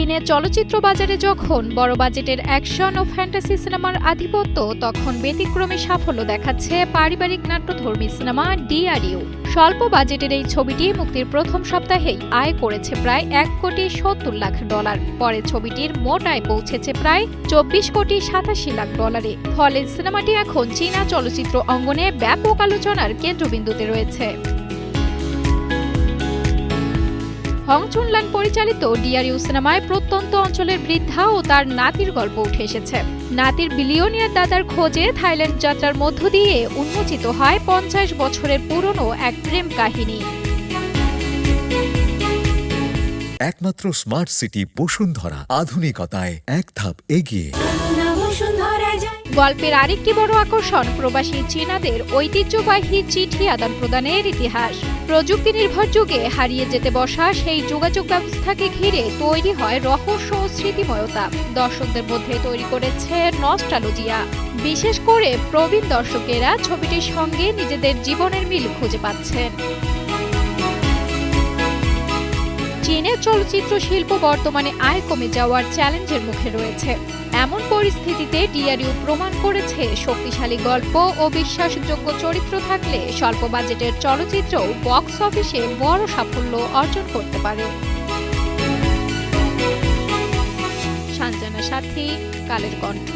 চীনের চলচ্চিত্র বাজারে যখন বড় বাজেটের অ্যাকশন ও ফ্যান্টাসি সিনেমার আধিপত্য, তখন ব্যতিক্রমী সাফল্য দেখাচ্ছে পারিবারিক নাট্যধর্মী সিনেমা ডিআরইউ। স্বল্প বাজেটের এই ছবিটি মুক্তির প্রথম সপ্তাহেই আয় করেছে প্রায় $1,70,00,000। পরে ছবিটির মোট আয় পৌঁছেছে প্রায় $24,87,00,000। ফলে সিনেমাটি এখন চীনা চলচ্চিত্র অঙ্গনে ব্যাপক আলোচনার কেন্দ্রবিন্দুতে রয়েছে। হং চুনলান পরিচালিত ডিআরইউ সিনেমায় প্রত্যন্ত অঞ্চলের বৃদ্ধা ও তার নাতির গল্প উঠে এসেছে। নাতির বিলিয়নিয়ার দাদার খোঁজে থাইল্যান্ড যাত্রার মধ্য দিয়ে উন্মোচিত হয় 50 বছরের পুরনো এক প্রেম কাহিনী। একমাত্র স্মার্ট সিটি বসুন্ধরা, আধুনিকতায় এক ধাপ এগিয়ে। গল্পের আরেকটি বড় আকর্ষণ প্রবাসী চীনাদের ঐতিহ্যবাহী চিঠি আদান প্রদানের ইতিহাস। প্রযুক্তি নির্ভর যুগে হারিয়ে যেতে বসা সেই যোগাযোগ ব্যবস্থাকে ঘিরে তৈরি হয় রহস্য ও স্মৃতিময়তা। দর্শকদের মধ্যে তৈরি করেছে নস্টালজিয়া। বিশেষ করে প্রবীণ দর্শকেরা ছবিটির সঙ্গে নিজেদের জীবনের মিল খুঁজে পাচ্ছেন। চীনের চলচ্চিত্র শিল্প বর্তমানে আয় কমে যাওয়ার চ্যালেঞ্জের মুখে রয়েছে। এমন পরিস্থিতিতে ডিআরইউ প্রমাণ করেছে শক্তিশালী গল্প ও বিশ্বাসযোগ্য চরিত্র থাকলে স্বল্প বাজেটের চলচ্চিত্র বক্স অফিসে বড় সাফল্য অর্জন করতে পারে। সানজানা সাথী, কালের কণ্ঠ।